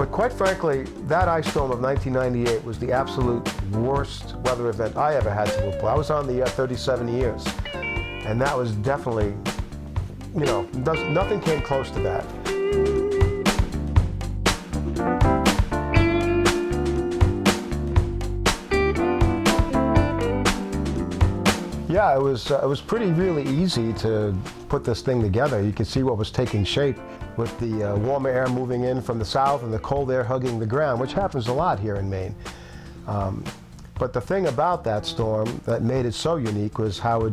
But quite frankly, that ice storm of 1998 was the absolute worst weather event I ever had to Cupo. I was on the 37 years, and that was definitely, nothing came close to that. Yeah, it was really easy to put this thing together. You could see what was taking shape with the warmer air moving in from the south and the cold air hugging the ground, which happens a lot here in Maine. But the thing about that storm that made it so unique was how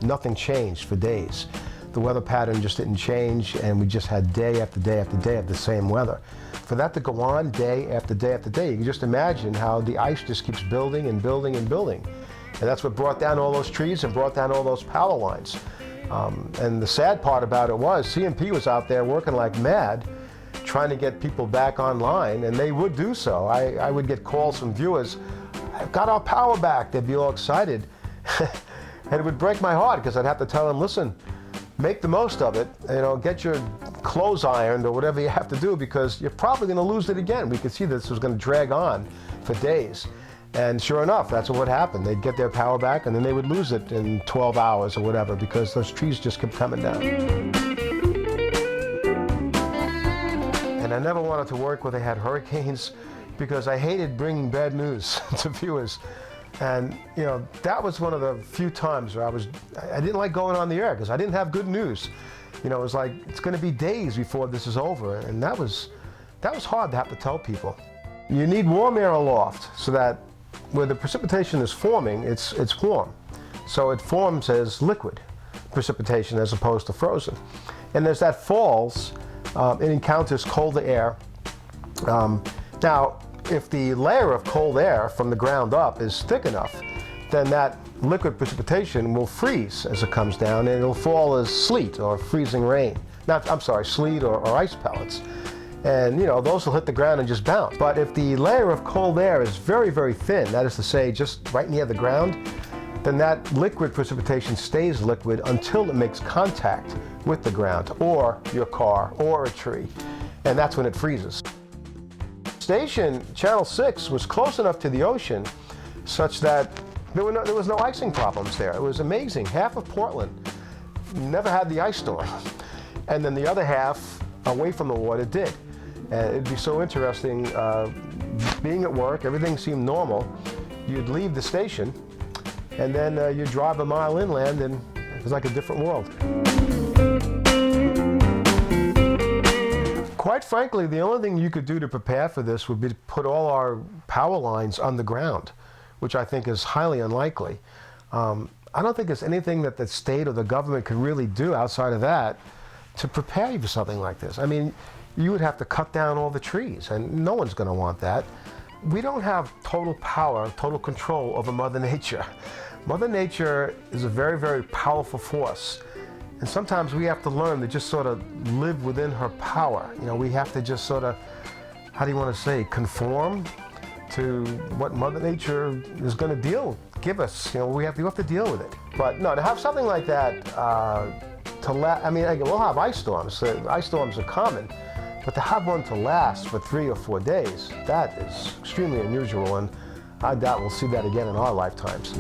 nothing changed for days. The weather pattern just didn't change, and we just had day after day after day of the same weather. For that to go on day after day after day, you can just imagine how the ice just keeps building and building and building. And that's what brought down all those trees and brought down all those power lines. And the sad part about it was CMP was out there working like mad, trying to get people back online, and they would do so. I would get calls from viewers, "I've got our power back." They'd be all excited. And it would break my heart because I'd have to tell them, listen, make the most of it, get your clothes ironed or whatever you have to do, because you're probably going to lose it again. We could see this was going to drag on for days. And sure enough, that's what would happen. They'd get their power back, and then they would lose it in 12 hours or whatever, because those trees just kept coming down. And I never wanted to work where they had hurricanes, because I hated bringing bad news to viewers. And that was one of the few times where I didn't like going on the air, because I didn't have good news. It was like, it's going to be days before this is over, and that was hard to have to tell people. You need warm air aloft so that where the precipitation is forming, it's warm. So it forms as liquid precipitation as opposed to frozen. And as that falls, it encounters colder air. Now, if the layer of cold air from the ground up is thick enough, then that liquid precipitation will freeze as it comes down, and it'll fall as sleet or freezing rain. Sleet or ice pellets. And those will hit the ground and just bounce. But if the layer of cold air is very, very thin, that is to say just right near the ground, then that liquid precipitation stays liquid until it makes contact with the ground or your car or a tree, and that's when it freezes. Station Channel 6 was close enough to the ocean such that there was no icing problems there. It was amazing. Half of Portland never had the ice storm, and then the other half away from the water did. And it'd be so interesting being at work, everything seemed normal. You'd leave the station, and then you'd drive a mile inland, and it was like a different world. Quite frankly, the only thing you could do to prepare for this would be to put all our power lines underground, which I think is highly unlikely. I don't think there's anything that the state or the government could really do outside of that to prepare you for something like this. I mean, you would have to cut down all the trees, and no one's going to want that. We don't have total power, total control over Mother Nature. Mother Nature is a very, very powerful force, and sometimes we have to learn to just sort of live within her power. We have to just sort of, conform to what Mother Nature is going to give us. We have to deal with it. But no, to have something like that, we'll have ice storms. Ice storms are common, but to have one to last for 3 or 4 days, that is extremely unusual, and I doubt we'll see that again in our lifetimes.